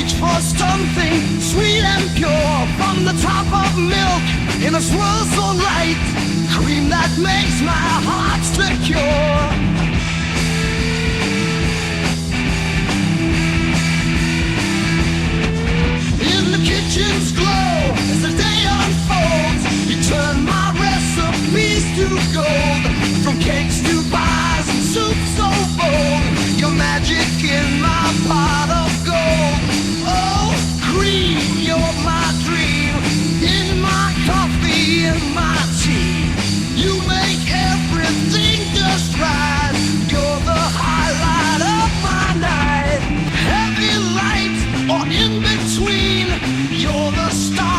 reach for something sweet and pure from the top of milk in a swirl so light, cream that makes my heart secure. In the kitchen's glow as the day unfolds, you turn my recipes to gold, from cakes to pies and soup so bold. Your magic in my pot of gold. Oh, cream, you're my dream. In my coffee, in my tea, you make everything just right. You're the highlight of my night. Heavy light or in between, you're the star